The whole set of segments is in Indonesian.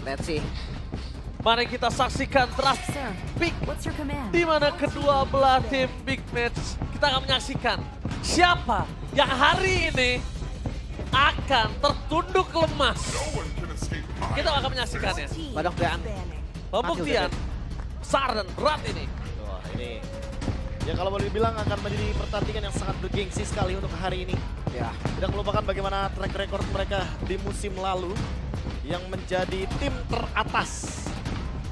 Let's see. Mari kita saksikan draft Sir, pick what's your command? di mana kedua belah tim big match. Kita akan menyaksikan siapa yang hari ini akan tertunduk lemas. Kita akan menyaksikannya. Badang Bean. Pembuktian besar dan berat ini. Wah ini, ya kalau boleh dibilang akan menjadi pertandingan yang sangat bergengsi sekali untuk hari ini. Ya. Tidak melupakan bagaimana track record mereka di musim lalu yang menjadi tim teratas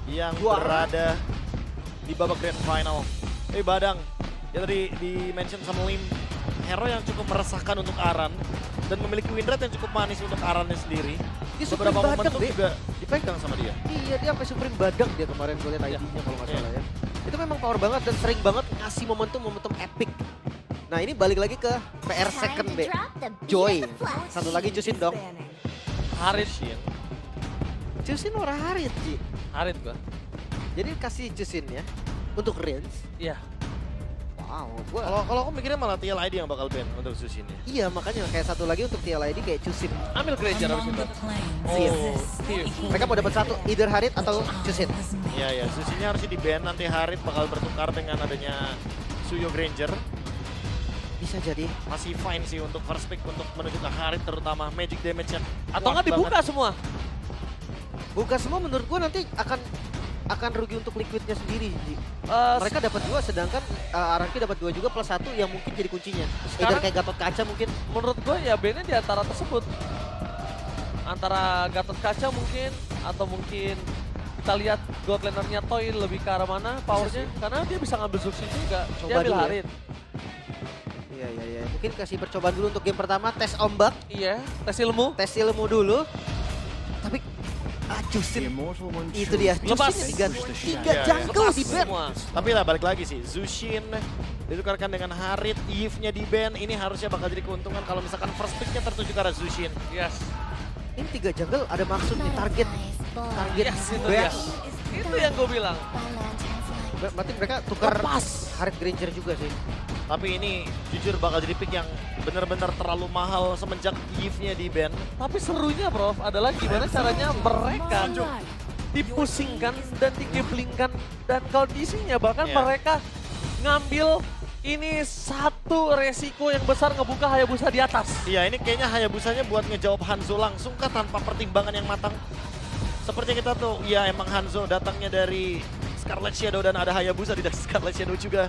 yang berada di babak grand final. Badang, ya tadi di-mention sama Lim, hero yang cukup meresahkan untuk Aran dan memiliki win rate yang cukup manis untuk Arannya sendiri. Dia Beberapa Supreme momentum Badang, Be. juga dipegang sama dia. Iya, dia sampai Supreme Badang dia kemarin gue liat ID-nya kalau nggak salah ya. Itu memang power banget dan sering banget ngasih momentum epic. Nah ini balik lagi ke PR second, Be. Joy. Satu lagi Jusin dong. Harit. Jusin ora Harit, Ji. Harit gua. Jadi kasih Jusin ya untuk range. Iya. Wow, gua Kalau aku mikirnya malah TLID yang bakal ban untuk Sushin ya. iya makanya kayak satu lagi untuk TLID kayak Jusin. Ambil Granger abis itu. Oh, Steve. Mereka mau dapat satu, either Harit atau Jusin. Iya, Sushinnya harusnya di ban, nanti Harit bakal bertukar dengan adanya Suyo Granger. Bisa jadi. Masih fine sih untuk first pick untuk menuju ke Harit, terutama magic damage-nya. Atau nggak kuat dibuka banget. semua. Buka semua menurut gua nanti akan rugi untuk liquidnya sendiri. Ji. Eh, Mereka dapat 2 sedangkan Aranki dapat 2 juga plus 1 yang mungkin jadi kuncinya. Either Sekarang- kayak Gatot Kaca mungkin. menurut gue ya bandnya di antara tersebut. Antara Gatot Kaca mungkin, atau mungkin kita lihat God Laner-nya Toy lebih ke arah mana powernya. Karena dia bisa ngambil Zuxi juga. Coba Dia ambil dulu ya. Harit. Iya. Mungkin kasih percobaan dulu untuk game pertama, tes ombak, Iya, tes ilmu. tes ilmu dulu. Tapi Jusin itu dia. Lepas. Jusin diganti. 3 Iya, jungle Lepas di ban. semua. Tapi lah balik lagi sih, Zushin ditukarkan dengan Harit, Eve-nya di ban. Ini harusnya bakal jadi keuntungan kalau misalkan first pick-nya tertuju ke arah Zushin. Yes. Ini 3 jungle ada maksud nih target Yes, itu ban. dia. Itu yang gue bilang. Berarti mereka tukar Lepas. Harit Granger juga sih. Tapi ini jujur bakal jadi pick yang benar-benar terlalu mahal semenjak Eve-nya di ban. Tapi serunya Prof adalah gimana caranya mereka dipusingkan dan digeblingkan dan kondisinya bahkan Iya. mereka ngambil ini satu resiko yang besar ngebuka Hayabusa di atas. Iya, ini kayaknya Hayabusanya buat ngejawab Hanzo langsung kah tanpa pertimbangan yang matang. Seperti kita tuh, ya emang Hanzo datangnya dari Scarlet Shadow dan ada Hayabusa di Scarlet Shadow juga.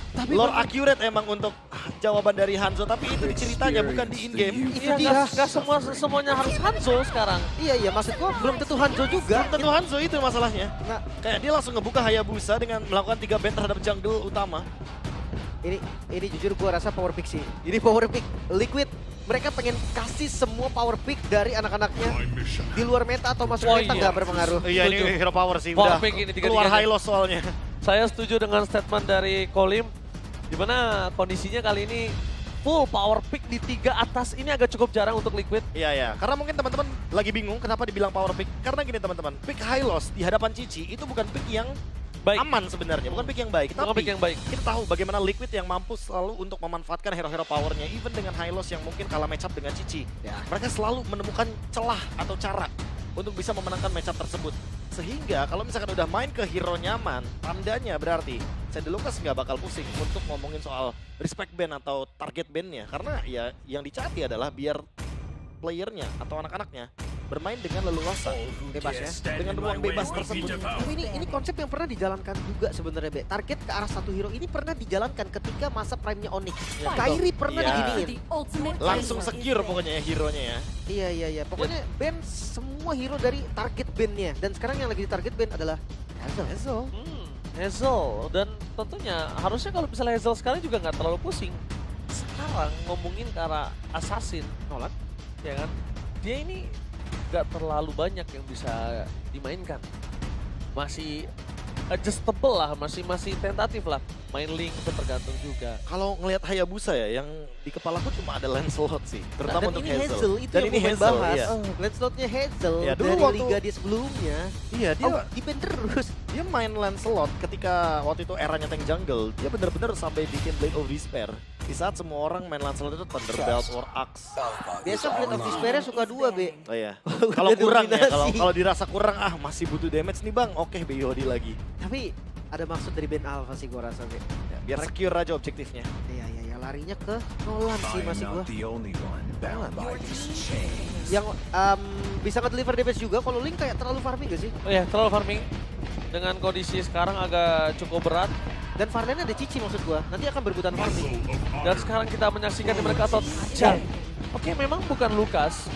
Tapi Lore accurate emang untuk jawaban dari Hanzo, tapi itu di ceritanya bukan di in-game. itu Iya, dia. nggak semuanya harus Hanzo sekarang. Iya, maksud gua belum tentu Hanzo juga. Tentu Hanzo itu masalahnya. Nah, Kayak dia langsung ngebuka Hayabusa dengan melakukan 3 ban terhadap jungle utama. ini jujur gua rasa power pick sih. Ini power pick Liquid. Mereka pengen kasih semua power pick dari anak-anaknya di luar meta atau masuk Oh meta iya. nggak berpengaruh. Iya, Setuju. ini hero power sih. Power Udah pick ini keluar tiga-tiganya. high loss soalnya. Saya setuju dengan statement dari Kolim, di mana kondisinya kali ini full power pick di 3 atas ini agak cukup jarang untuk Liquid. Iya. Karena mungkin teman-teman lagi bingung kenapa dibilang power pick. Karena gini teman-teman, pick high loss di hadapan Cici itu bukan pick yang Baik. aman sebenarnya, bukan pick yang baik. Bukan pick yang baik. Kita tahu bagaimana Liquid yang mampu selalu untuk memanfaatkan hero-hero powernya, even dengan high loss yang mungkin kalah matchup dengan Cici. Ya. Mereka selalu menemukan celah atau cara untuk bisa memenangkan matchup tersebut. Sehingga kalau misalkan udah main ke hero nyaman, tandanya berarti Lukas nggak bakal pusing untuk ngomongin soal respect ban atau target ban-nya. Karena ya yang dicari adalah biar playernya atau anak-anaknya bermain dengan leluasa, Bebas ya. dengan ruang bebas tersebut. Tapi ini konsep yang pernah dijalankan juga sebenarnya, Be. Target ke arah satu hero ini pernah dijalankan ketika masa prime-nya Onyx. Ya, Kairi pernah Iya. diginiin. Langsung secure pokoknya ya hero-nya ya. Iya. Pokoknya ban semua hero dari target ban-nya. Dan sekarang yang lagi di target ban adalah Hazel. Hazel, dan tentunya harusnya kalau misalnya Hazel sekarang juga nggak terlalu pusing. Sekarang ngomongin ke arah Assassin, Nolan. ya kan? Dia ini nggak terlalu banyak yang bisa dimainkan. Masih adjustable lah, masih tentatif lah. Main Link itu tergantung juga. Kalau ngelihat Hayabusa ya, yang di kepalaku cuma ada Lancelot sih, terutama Dan untuk ini Hazel, itu Dan yang ini mau Hazel, bahas. iya. Lancelotnya Hazel Ya, dulu dari waktu- liga dia sebelumnya. Iya, dia Di-ban terus. dia main Lancelot ketika waktu itu eranya tank jungle, dia bener-bener sampai bikin Blade of Despair. di saat semua orang main Lancelot itu Thunderbelt or Axe. Biasa Blade of Despair suka 2, B. Oh iya. Kalau kurang ya, dominasi. kalau dirasa kurang masih butuh damage nih bang, oke BYOD lagi. Tapi ada maksud dari band Alpha sih gua rasa, B. Ya, biar secure aja objektifnya. Iya, larinya ke Nolan sih masih gua. Yang bisa nge-deliver damage juga, kalau Link kayak terlalu farming gak sih? Oh ya, terlalu farming. Dengan kondisi sekarang agak cukup berat. Dan Vardennya ada Cici maksud gua, nanti akan berebutan farming. Dan sekarang kita menyaksikan di mereka Gatot Kaca. Oke, memang bukan Lukas.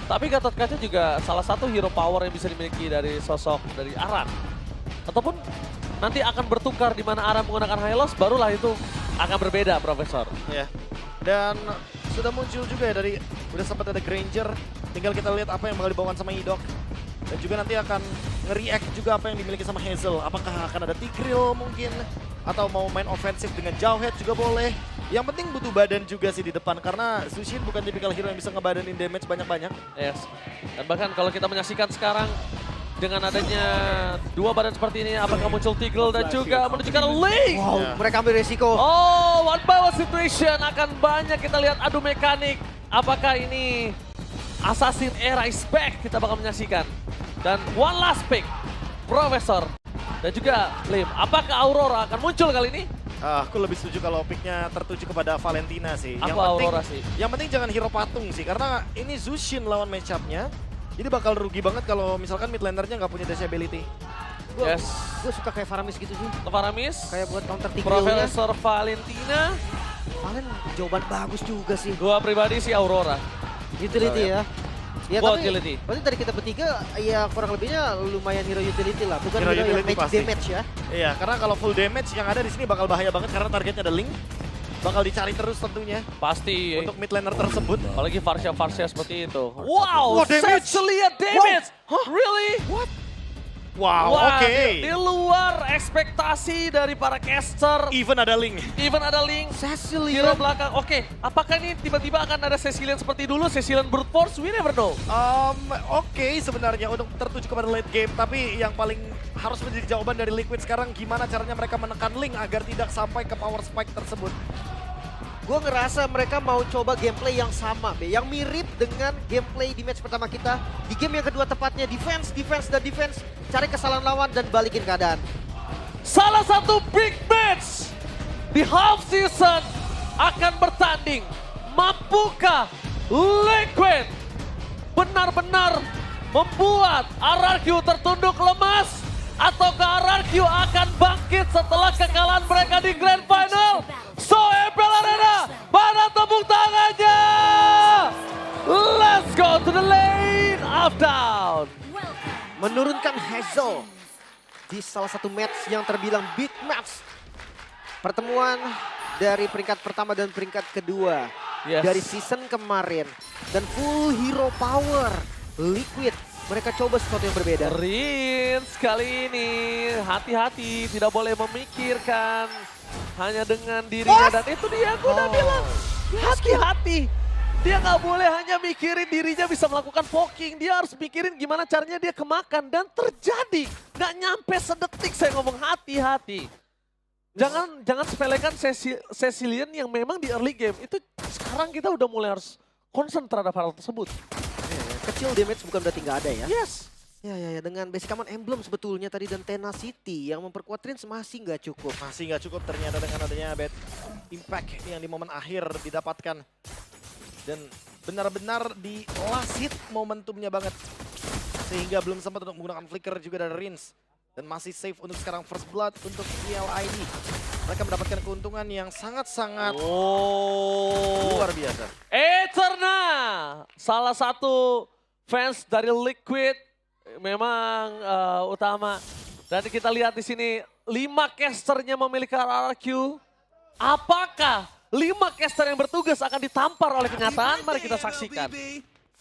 Tapi Gatot Kaca juga salah satu hero power yang bisa dimiliki dari sosok dari Aran. Ataupun nanti akan bertukar di mana Aran menggunakan Hylos, barulah itu akan berbeda, Profesor. Ya. Dan sudah muncul juga ya dari, udah sempat ada Granger. Tinggal kita lihat apa yang bakal dibawakan sama Idok. Dan juga nanti akan nge-react juga apa yang dimiliki sama Hazel. Apakah akan ada Tigreal mungkin? Atau mau main ofensif dengan Jawhead juga boleh. Yang penting butuh badan juga sih di depan. Karena Zushin bukan tipikal hero yang bisa ngebadanin damage banyak-banyak. Yes. Dan bahkan kalau kita menyaksikan sekarang dengan adanya dua badan seperti ini, apakah muncul Tigreal dan juga menuju ke Link? Wow, Ya. mereka ambil resiko. Oh, one by one situation akan banyak kita lihat adu mekanik. Apakah ini Assassin Era is back? Kita bakal menyaksikan. Dan one last pick, Profesor. Dan juga Lim, apakah Aurora akan muncul kali ini? Aku lebih setuju kalau picknya tertuju kepada Valentina sih. Aku Aurora sih. Yang penting jangan hero patung sih, karena ini Zushin lawan matchup-nya. Jadi bakal rugi banget kalau misalkan mid laner-nya nggak punya disability. Yes. Gue suka kayak Faramis gitu sih. Faramis, Kayak buat counter Tigreal-nya. Profesor Valentina. Valen jawaban bagus juga sih. Gua pribadi sih Aurora. Utility ya. Ya Buat tapi utility. berarti dari kita bertiga ya kurang lebihnya lumayan hero utility lah. Bukan Hero hero, yang utility make pasti. damage ya. Iya, karena kalau full damage yang ada di sini bakal bahaya banget karena targetnya ada Link. Bakal dicari terus tentunya Pasti. untuk mid laner tersebut. Apalagi Varsha seperti itu. Wow, Wow, damage. Cecilia damage. Really? What? Wow, Wah, oke. di luar ekspektasi dari para caster. Even ada Link. Even ada Link. Cecilia. Hero belakang. Oke, apakah ini tiba-tiba akan ada Cecilian seperti dulu? Cecilian Brute Force? We never know. Oke, sebenarnya untuk tertuju kepada late game, tapi yang paling harus menjadi jawaban dari Liquid sekarang gimana caranya mereka menekan Link agar tidak sampai ke power spike tersebut. Gue ngerasa mereka mau coba gameplay yang sama, Be. Yang mirip dengan gameplay di match pertama kita. Di game yang kedua tepatnya defense, cari kesalahan lawan dan balikin keadaan. Salah satu big match di half season akan bertanding. Mampukah Liquid benar-benar membuat RRQ tertunduk lemas? Ataukah RRQ akan bangkit setelah kekalahan mereka di Grand Final? So MPL Arena, mana tepuk tangannya? Let's go to the lane of down. Menurunkan Hazel di salah satu match yang terbilang big match. Pertemuan dari peringkat pertama dan peringkat kedua dari season kemarin. Dan full hero power Liquid. Mereka coba sesuatu yang berbeda. Rins kali ini hati-hati, tidak boleh memikirkan hanya dengan dirinya. Dan itu dia, aku udah bilang hati-hati. Dia nggak boleh hanya mikirin dirinya bisa melakukan poking. Dia harus mikirin gimana caranya dia kemakan. Dan terjadi, nggak nyampe sedetik saya ngomong hati-hati. Jangan sepelekan Cecilian yang memang di early game. Itu sekarang kita udah mulai harus concern terhadap hal tersebut. Kecil damage bukan berarti nggak ada ya. Yes. Ya, dengan basic command emblem sebetulnya tadi dan Tenacity yang memperkuat Rins masih nggak cukup. Masih nggak cukup ternyata dengan adanya bad impact yang di momen akhir didapatkan. Dan benar-benar di last hit momentumnya banget. Sehingga belum sempat untuk menggunakan flicker juga dari Rins. Dan masih safe untuk sekarang first blood untuk CLID. Mereka mendapatkan keuntungan yang sangat-sangat luar biasa. Eterna, salah satu fans dari Liquid memang utama. Dan kita lihat di sini 5 casternya memiliki RRQ. Apakah 5 caster yang bertugas akan ditampar oleh kenyataan? Mari kita saksikan.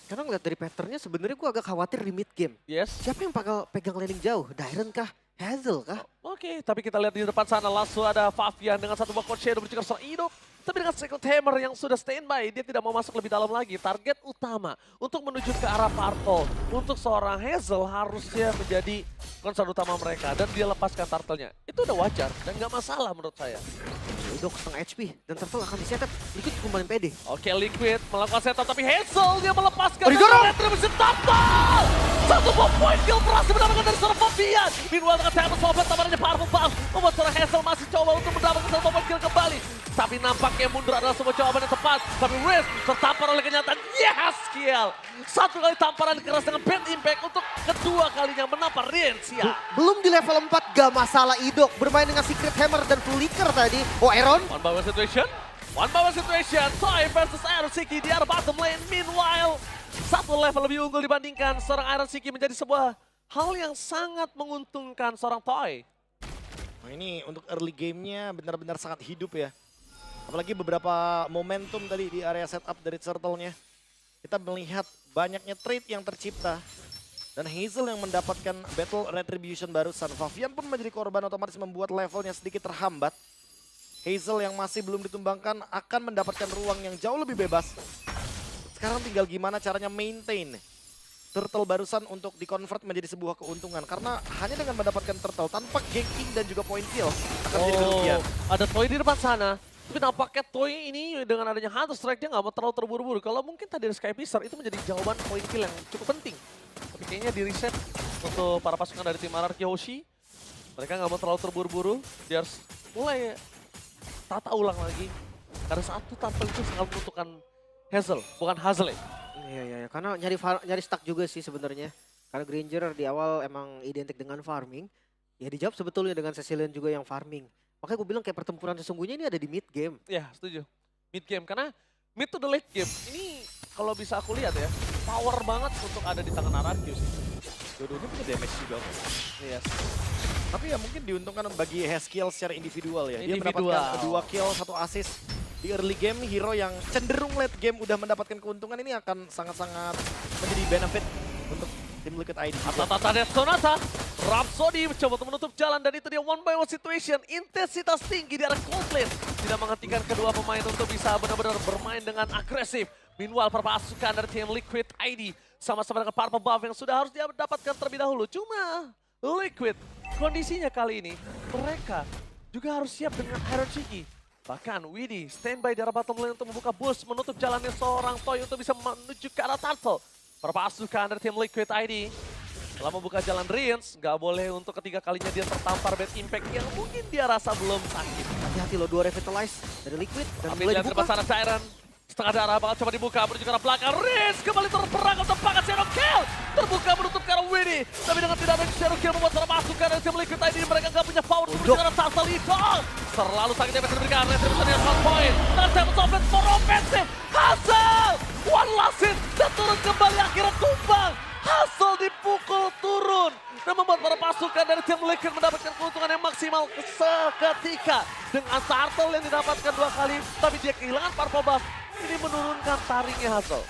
Karena ngeliat dari patternnya sebenarnya gue agak khawatir di mid game. Yes. Siapa yang bakal pegang laning jauh? Dairen kah? Hazel kah? Oke, tapi kita lihat di depan sana langsung ada Favian dengan satu buah shadow bercikar seorang hidup. Tapi dengan second hammer yang sudah standby, dia tidak mau masuk lebih dalam lagi. Target utama untuk menuju ke arah Purple. Untuk seorang Hazel harusnya menjadi concern utama mereka. Dan dia lepaskan turtle-nya. Itu udah wajar dan nggak masalah menurut saya. Idok setengah HP dan Turtle akan disetup. Liquid kembali pede. Oke, Liquid melakukan setup tapi Hazel dia melepaskan. Didorong! Retribution Turtle! Satu point kill berhasil mendapatkan dari seorang Fabian. Meanwhile dengan Thanos Open tamparannya powerful bomb. Membuat seorang Hazel masih coba untuk mendapatkan satu point kill kembali. Tapi nampaknya mundur adalah sebuah jawaban yang tepat. Tapi Riz tertampar oleh kenyataan. Yes, kill! Satu kali tamparan keras dengan bad impact untuk kedua kalinya menampar Riensia. Belum di level 4 gak masalah Idok. Bermain dengan Secret Hammer dan Flicker tadi. Oh Aaron. One by one situation. One by one situation. Toy versus Iron Siki di arah bottom lane. Meanwhile, satu level lebih unggul dibandingkan seorang Iron Siki menjadi sebuah hal yang sangat menguntungkan seorang Toy. Nah, ini untuk early game-nya benar-benar sangat hidup ya. Apalagi beberapa momentum tadi di area setup dari Turtle-nya. Kita melihat banyaknya trade yang tercipta. Dan Hazel yang mendapatkan battle retribution barusan. Fabian pun menjadi korban, otomatis membuat levelnya sedikit terhambat. Hazel yang masih belum ditumbangkan akan mendapatkan ruang yang jauh lebih bebas. Sekarang tinggal gimana caranya maintain Turtle barusan untuk di-convert menjadi sebuah keuntungan. Karena hanya dengan mendapatkan Turtle tanpa ganking dan juga point kill akan menjadi kerugian. Ada Toy di depan sana. Tapi nampaknya Toy ini dengan adanya Hunter Strike dia nggak mau terlalu terburu-buru. Kalau mungkin tadi ada Sky Piercer itu menjadi jawaban point kill yang cukup penting. Tapi kayaknya di reset untuk para pasukan dari tim Anarchy Hoshi. Mereka nggak mau terlalu terburu-buru. Dia harus mulai tata ulang lagi. Karena satu tampil itu sangat menentukan Hazel, bukan Hazel. Iya, karena nyari stuck juga sih sebenarnya. Karena Granger di awal emang identik dengan farming. Ya dijawab sebetulnya dengan Cecilion juga yang farming. Makanya gue bilang kayak pertempuran sesungguhnya ini ada di mid game. Ya, setuju. Mid game, karena mid to the late game. Ini kalau bisa aku lihat ya, power banget untuk ada di tangan Ararkius. Dua-duanya punya damage juga. Yes. Tapi ya mungkin diuntungkan bagi Haskill secara individual ya. Dia Individual. mendapatkan 2 kill, 1 assist. Di early game, hero yang cenderung late game udah mendapatkan keuntungan ini akan sangat-sangat menjadi benefit untuk tim Liquid ID. Tata dan Sonata, Rhapsody mencoba untuk menutup jalan dan itu dia one by one situation. Intensitas tinggi di arah cold lane. Tidak menghentikan kedua pemain untuk bisa benar-benar bermain dengan agresif. Meanwhile, pasukan dari tim Liquid ID sama-sama dengan Purple Buff yang sudah harus dia mendapatkan terlebih dahulu. Cuma Liquid, kondisinya kali ini mereka juga harus siap dengan Iron Shiki. Bahkan Widdy standby di arah bottom lane untuk membuka boost, menutup jalannya seorang Toy untuk bisa menuju ke arah Turtle. Pasukan dari tim Liquid ID setelah membuka jalan Riens, nggak boleh untuk ketiga kalinya dia tertampar bad impact yang mungkin dia rasa belum sakit. Hati-hati loh, 2 revitalize dari Liquid dan Tapi mulai lihat dibuka. depan sana Siren, setengah darah bakal coba dibuka, menuju ke arah belakang. Riens kembali terperang untuk pangkat Zero Kill. Terbuka menutup ke arah Widdy, tapi dengan tidak ada Zero Kill membuat seorang pasukan dari tim Liquid ID mereka nggak punya power untuk menuju ke arah Turtle Idol. Terlalu sakit yang bisa diberikan, Retribution dengan 1 point. Dan Thanos Open for offensive. Hazel! One last hit dan turun kembali akhirnya tumbang. Hazel dipukul turun dan membuat para pasukan dari tim Liquid mendapatkan keuntungan yang maksimal seketika. Dengan Turtle yang didapatkan 2 kali, tapi dia kehilangan Purple Buff. Ini menurunkan taringnya Hazel.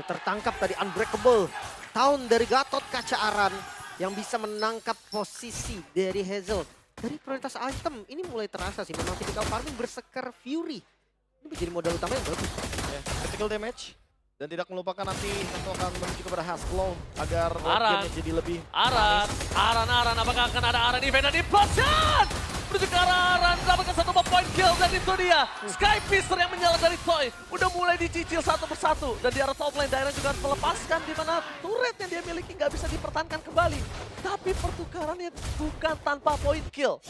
Tertangkap tadi Unbreakable. Tahun dari Gatot Kaca Aran yang bisa menangkap posisi dari Hazel. Dari prioritas item ini mulai terasa sih. Memang tipikal farming Berserker Fury. Ini menjadi modal utama yang bagus. Ya, critical damage. Dan tidak melupakan nanti tentu akan menuju kepada Hasbro agar Aran. gamenya jadi lebih Aran, apakah akan ada Aran event dan implosion? Menuju ke arah Aran, dapatkan 1 point kill dan itu dia. Sky Piercer yang menyala dari Toy. Udah mulai dicicil satu persatu. Dan di arah top lane, Dairon juga harus melepaskan di mana turret yang dia miliki nggak bisa dipertahankan kembali. Tapi pertukarannya bukan tanpa point kill.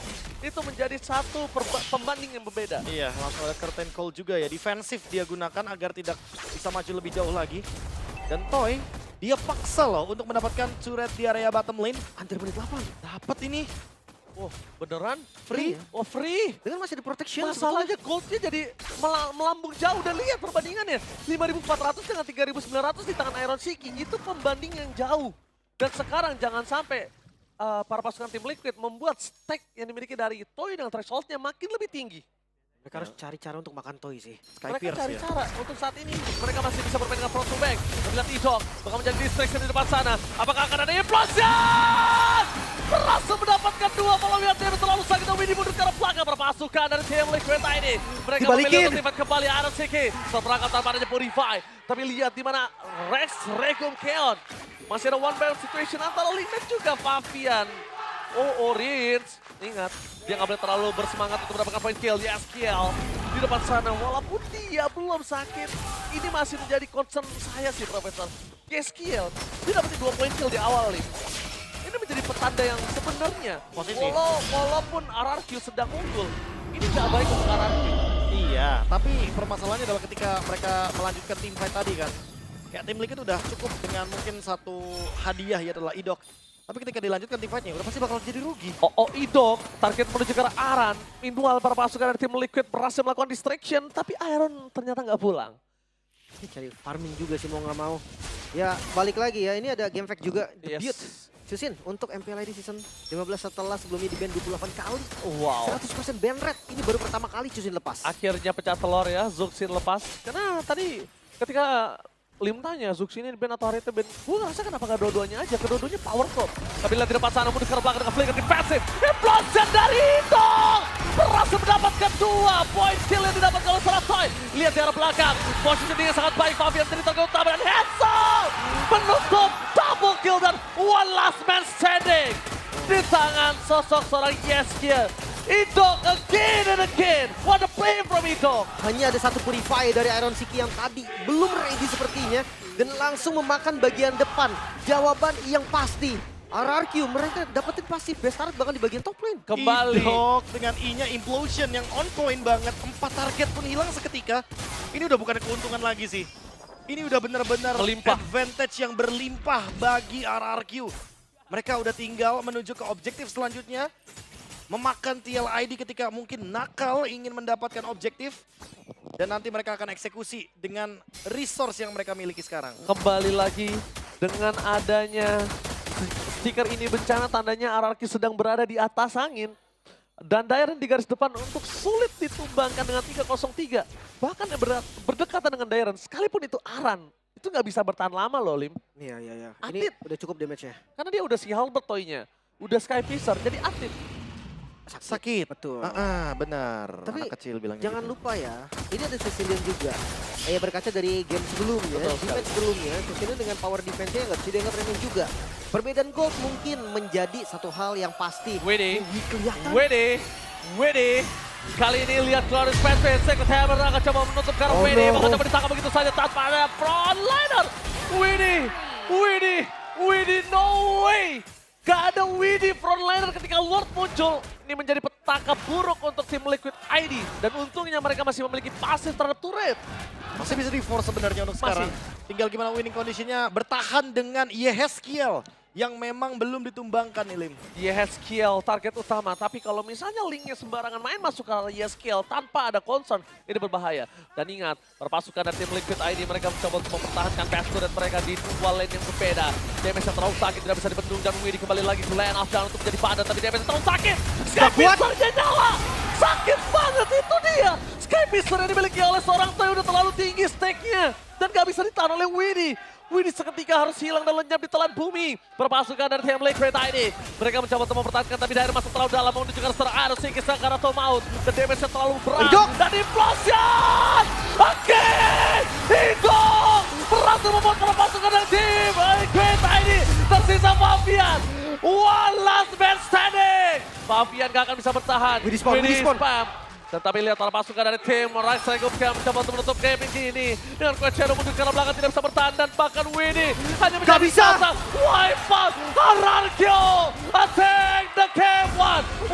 Itu menjadi satu pembanding yang berbeda. Iya, langsung ada curtain call juga ya. Defensif dia gunakan agar tidak bisa maju lebih jauh lagi. Dan Toy, dia paksa loh untuk mendapatkan turret di area bottom lane. Hampir menit 8. Dapat ini. Oh, beneran? Free? Free? Oh, free? Dengan masih di protection. Masalahnya goldnya jadi melambung jauh dan lihat perbandingannya. 5.400 dengan 3.900 di tangan Iron Shiki. Itu pembanding yang jauh. Dan sekarang jangan sampai para pasukan tim Liquid membuat stack yang dimiliki dari Toy dengan thresholdnya makin lebih tinggi. Mereka harus cari cara untuk makan Toy sih. Mereka Pierce cari ya. cara untuk saat ini. Mereka masih bisa bermain dengan front to back. Melihat Idok bakal menjadi distraction di depan sana. Apakah akan ada implosion? Berhasil mendapatkan 2 kalau lihat dia terlalu sakit. Widdy mundur ke arah belakang para pasukan dari tim Liquid ID. Mereka Dibalikin. memilih untuk tiba kembali Iron Siki. Seperangkap tanpa adanya Purify. Tapi lihat di mana Rex Regum Keon. Masih ada one battle situation antara Limit juga Fabian. Rins. Ingat, dia nggak boleh terlalu bersemangat untuk mendapatkan poin kill. Yes, kill di depan sana. Walaupun dia belum sakit, ini masih menjadi concern saya sih, Profesor. Yes, kill. Dia dapetin 2 poin kill di awal nih. Ini menjadi petanda yang sebenarnya. Positif. Walaupun RRQ sedang unggul, ini nggak baik untuk RRQ. Iya, tapi permasalahannya adalah ketika mereka melanjutkan team fight tadi kan. Kayak tim Liquid udah cukup dengan mungkin satu hadiah ya adalah Idok. Tapi ketika dilanjutkan team fight-nya udah pasti bakal jadi rugi. Idok, target menuju ke arah Aran. Meanwhile, para pasukan dari tim Liquid berhasil melakukan distraction, tapi Iron ternyata nggak pulang. Ini cari farming juga sih mau nggak mau. Ya balik lagi ya, ini ada game fact juga. Debut. Susin untuk MPLID season 15 setelah sebelumnya di ban 28 kali. Wow. 100% ban rate. Ini baru pertama kali Susin lepas. Akhirnya pecah telur ya, Zuxin lepas. Karena tadi ketika Lim tanya, Zuxin ini ban atau Harita ban, gue ngerasa kenapa gak dua-duanya aja, kedua-duanya powerful. Tapi lihat di depan sana, mundur ke belakang dengan flicker defensif. Implosion dari Idok! Berhasil mendapatkan 2 poin kill yang didapatkan oleh Saratoy. Lihat di arah belakang, positioning yang sangat baik, Fabian jadi target utama dan Hansel menutup double kill dan one last man standing. Di tangan sosok seorang Yeskiel. Idok again and again. What a play from Idok. Hanya ada satu purify dari Iron Siki yang tadi belum ready sepertinya. Dan langsung memakan bagian depan. Jawaban yang pasti. RRQ mereka dapetin pasif best target bahkan di bagian top lane. Kembali. Idok dengan I-nya Implosion yang on point banget. 4 target pun hilang seketika. Ini udah bukan keuntungan lagi sih. Ini udah benar-benar Melimpah. advantage yang berlimpah bagi RRQ. Mereka udah tinggal menuju ke objektif selanjutnya. Memakan TLID ketika mungkin nakal ingin mendapatkan objektif. Dan nanti mereka akan eksekusi dengan resource yang mereka miliki sekarang. Kembali lagi dengan adanya stiker ini bencana, tandanya RRQ sedang berada di atas angin. Dan Dairen di garis depan untuk sulit ditumbangkan dengan 303. Bahkan yang berdekatan dengan Dairen, sekalipun itu Aran, itu nggak bisa bertahan lama loh, Lim. Iya. Ini Atit. udah cukup damage-nya. Karena dia udah si Halbert toy-nya, udah Sky Fisher, jadi aktif. Sakit. Betul. Benar. Tapi anak kecil bilang jangan gitu. lupa ya, ini ada Sicilian juga. Berkaca dari game sebelumnya, Betul di match sebelumnya, Sicilian dengan power defense-nya nggak bisa dianggap remeh juga. Perbedaan gold mungkin menjadi satu hal yang pasti. Wede, Kelihatan. Wede. Kali ini lihat Glorious Pathway, Secret Hammer akan coba menutup karena Oh, Wede no. bakal coba ditangkap begitu saja tanpa ada frontliner. Wede, no way. Gak ada Wede frontliner ketika Lord muncul. Ini menjadi petaka buruk untuk tim Liquid ID. Dan untungnya mereka masih memiliki pasif terhadap turret. Masih bisa di-force sebenarnya untuk Masih. sekarang. Tinggal gimana winning conditionnya bertahan dengan Yeheskiel yang memang belum ditumbangkan nih Lim. Yeskiel target utama, tapi kalau misalnya linknya sembarangan main masuk ke Yeskiel tanpa ada concern, ini berbahaya. Dan ingat, perpasukan dari tim Liquid ID mereka mencoba untuk mempertahankan best turret mereka di dua lane yang berbeda. Damage yang terlalu sakit tidak bisa dibendung dan Widi kembali lagi ke lane off untuk menjadi padat, tapi damage yang terlalu sakit. Sky Fisher-nya nyala! Sakit banget itu dia! Sky Fisher yang dimiliki oleh seorang Toy udah terlalu tinggi stake-nya dan gak bisa ditahan oleh Widi. Widi seketika harus hilang dan lenyap di telan bumi. Perpasukan dari tim Liquid ID. Mereka mencoba untuk mempertahankan tapi Dairen masuk terlalu dalam menuju ke arah Aero Siki Sangkar atau Maut. Dan damage-nya terlalu berat. Dan implosion! Idok! Berhasil membuat perpasukan dari tim Liquid ID. Tersisa Fabian. One last man standing. Fabian gak akan bisa bertahan. Widi spawn. Tetapi lihat para pasukan dari tim Rise Regupka mencoba untuk menutup game ini. Dengan Quechero mundur ke arah belakang tidak bisa bertahan dan bahkan Widi hanya menjadi sasa. Wipe out RRQ. Attack the game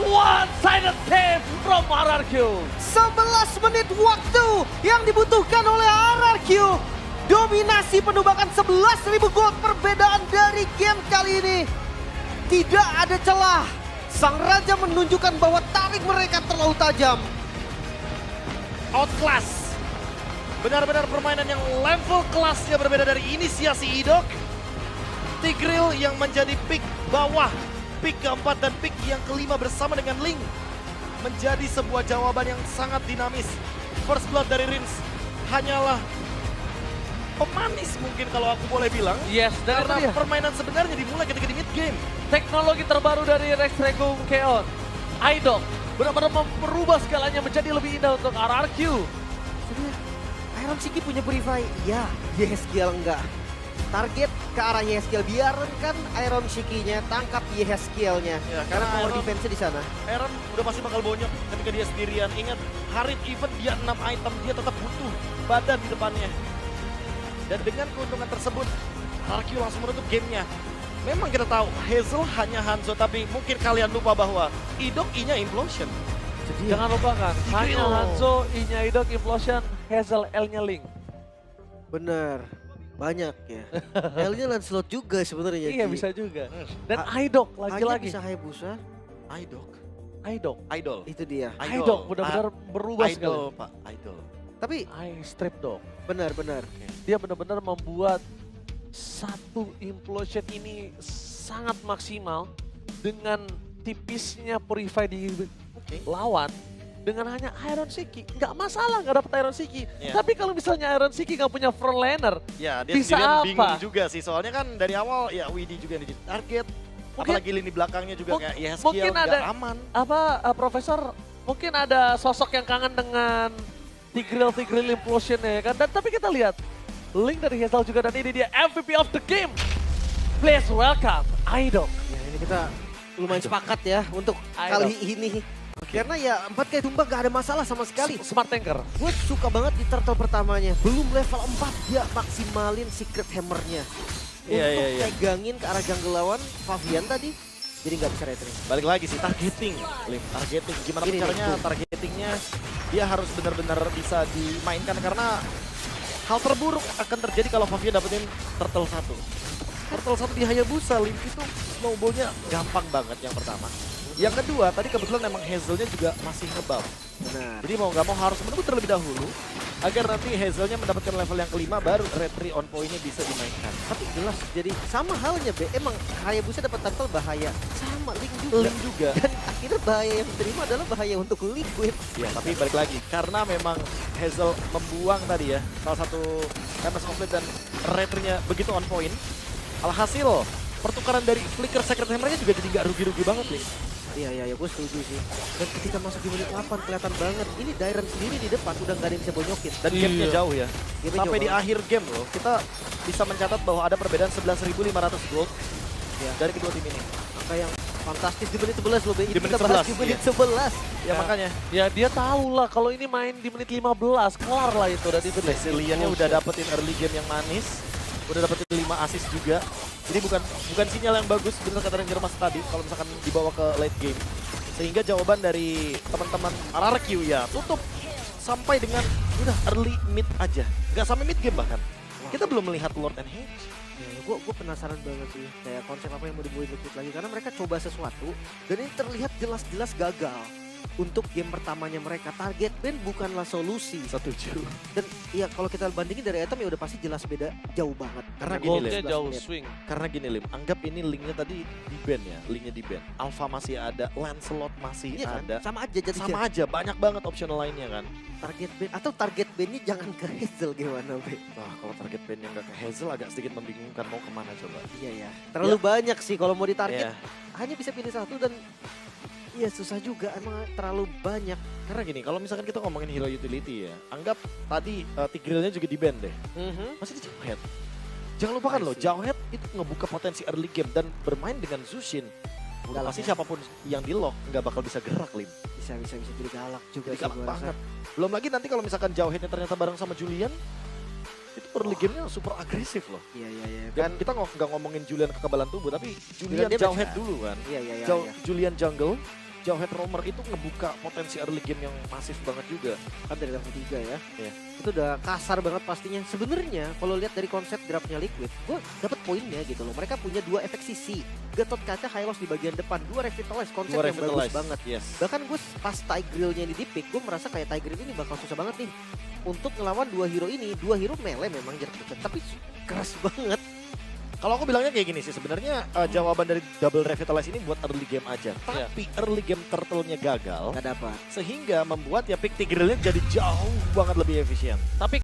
one-sided game from RRQ. 11 menit waktu yang dibutuhkan oleh RRQ. Dominasi penumbangkan 11.000 gold perbedaan dari game kali ini. Tidak ada celah. Sang Raja menunjukkan bahwa tarik mereka terlalu tajam. Outclass. Benar-benar permainan yang level kelasnya berbeda dari inisiasi Idok. Tigreal yang menjadi pick bawah, pick keempat dan pick yang kelima bersama dengan Ling. Menjadi sebuah jawaban yang sangat dinamis. First blood dari Rins hanyalah pemanis mungkin kalau aku boleh bilang. Yes, dan Karena itu dia. permainan sebenarnya dimulai ketika di mid game. Teknologi terbaru dari Rex Regum Keon. Idok benar-benar merubah skalanya menjadi lebih indah untuk RRQ. Iron Siki punya purify, iya. Yeskiel enggak. Target ke arah Yeskiel. Biarkan Iron Shiki-nya tangkap Yeskiel-nya. Ya, Karena power Iron- defense-nya di sana. Aaron udah pasti bakal bonyok ketika dia sendirian. Ingat, Harit even dia 6 item, dia tetap butuh badan di depannya. Dan dengan keuntungan tersebut, Arcu langsung menutup gamenya. Memang kita tahu Hazel hanya Hanzo, tapi mungkin kalian lupa bahwa Idok I-nya Implosion. Jangan lupakan, hanya Oh. Hanzo, I-nya Idok, Implosion, Hazel, L-nya Link. Bener. Banyak ya. L-nya Lancelot juga sebenarnya. Iya Ki. bisa juga. Dan Idok Hanya lagi-lagi. bisa Hayabusa. Idok. Idok. Idol. Itu dia. Idok benar-benar berubah sekali. Idol, Pak. Idol. Tapi Strip dog. benar-benar. Dia benar-benar membuat satu implosion ini sangat maksimal dengan tipisnya Purify di lawan dengan hanya Iron Shiki. Nggak masalah nggak dapet Iron Shiki. Iya. Tapi kalau misalnya Iron Shiki nggak punya frontliner, Ya, dia Bisa sendirian apa? bingung juga sih. Soalnya kan dari awal ya Widhi juga yang jadi target. Mungkin- Apalagi lini belakangnya juga kayak Yeskiel mungkin nggak ada- aman. Profesor mungkin ada sosok yang kangen dengan Tigreal Implosion ya kan. Dan tapi kita lihat Link dari Hazel juga, dan ini dia MVP of the game. Please welcome Idok. Ya ini kita lumayan sepakat ya untuk kali ini. Karena ya 4 kali tumbang gak ada masalah sama sekali. Smart tanker. Gue suka banget di turtle pertamanya. Belum level 4 dia maksimalin secret hammernya. Iya, Untuk iya, iya. pegangin ke arah jungle lawan Favian tadi. Jadi gak bisa retreat. Balik lagi sih targeting, Lim. Targeting. Gimana Ini nih, caranya boom. targetingnya dia harus benar-benar bisa dimainkan karena hal terburuk akan terjadi kalau Favian dapetin turtle 1. Turtle 1 di Hayabusa, Lim, itu snowballnya gampang banget yang pertama. Yang kedua, tadi kebetulan emang Hazelnya juga masih ngebuff. Benar. Jadi mau nggak mau harus menunggu terlebih dahulu agar nanti Hazelnya mendapatkan level yang kelima baru retry on point-nya bisa dimainkan. Tapi jelas jadi sama halnya Be. Emang Hayabusa dapat turtle bahaya. Sama Link juga. Link juga. Dan akhirnya bahaya yang diterima adalah bahaya untuk Liquid. Ya, tapi balik lagi karena memang Hazel membuang tadi ya salah satu MS Complete dan retry-nya begitu on point. Alhasil pertukaran dari flicker secret hammer-nya juga jadi nggak rugi-rugi banget nih. Iya, gue setuju sih. Dan ketika masuk di menit 8 kelihatan banget. Ini Dairon sendiri di depan udah gak ada yang bisa bonyokin. Dan game-nya Iya. jauh ya. Game-nya Sampai jauh di akhir game loh, kita bisa mencatat bahwa ada perbedaan 11.500 gold Ya. dari kedua tim ini. Angka yang fantastis di menit 11 loh Be. Ini Di menit kita bahas 11, di menit iya. 11. Ya makanya Ya dia tahu lah kalau ini main di menit 15, kelar lah itu. Dan itu Braziliannya udah dapetin early game yang manis, udah dapetin 5 assist juga. Jadi bukan sinyal yang bagus, bener kata Ranger Mas tadi, kalau misalkan dibawa ke late game. Sehingga jawaban dari teman-teman RRQ ya tutup sampai dengan udah early mid aja. Nggak sampai mid game bahkan. Kita belum melihat Lord and Hage. Gue penasaran banget sih kayak konsep apa yang mau dibuat Liquid lagi karena mereka coba sesuatu dan ini terlihat jelas-jelas gagal untuk game pertamanya mereka. Target ban bukanlah solusi. Setuju. Dan ya kalau kita bandingin dari item ya udah pasti jelas beda jauh banget. Karena gini, goldnya 11 jauh menit. swing. Karena gini Lim, anggap ini linknya tadi di ban ya, linknya di ban. Alpha masih ada, Lancelot masih Iya kan? ada. Sama aja jadi Sama aja, banyak banget optional lainnya kan. target ban atau target ban-nya jangan ke Hazel gimana Be? Wah, kalau target ban yang nggak ke Hazel agak sedikit membingungkan mau kemana coba. Iya ya. Terlalu banyak sih kalau mau ditarget. Iya. Hanya bisa pilih satu dan ya susah juga emang terlalu banyak. Karena gini, kalau misalkan kita ngomongin hero utility ya, anggap tadi Tigrealnya juga di ban deh. Masih di Jawhead. Jangan lupakan I loh, see. Jawhead itu ngebuka potensi early game dan bermain dengan Zushin. Udah Galak pasti ya. siapapun yang di lock nggak bakal bisa gerak, Lim. Bisa jadi galak juga Jadi sih galak gua rasa. banget. Belum lagi nanti kalau misalkan Jawheadnya ternyata bareng sama Julian, itu early game-nya super agresif loh. Iya Dan kan. kita nggak ngomongin Julian kekebalan tubuh, tapi Julian damage Jawhead kan? dulu kan. Iya. Julian Jungle, Jawhead Roamer itu ngebuka potensi early game yang masif banget juga. Kan dari level 3 ya. Iya. Itu udah kasar banget pastinya. Sebenarnya kalau lihat dari konsep draftnya Liquid, gue dapet poinnya gitu loh. Mereka punya 2 efek sisi. Gatot kaca, Hylos di bagian depan, 2 revitalize, konsep Dua yang bagus revitalize. banget. Yes. Bahkan gue pas Tigreal-nya ini di-pick, gue merasa kayak Tigreal ini bakal susah banget nih. Untuk ngelawan 2 hero ini. 2 hero melee memang jarak dekat, tapi keras banget. Kalau aku bilangnya kayak gini sih, sebenarnya jawaban dari double revitalize ini buat early game aja. Tapi early game turtle-nya gagal, Gak dapat. sehingga membuat ya pick Tigrealnya jadi jauh banget lebih efisien. Tapi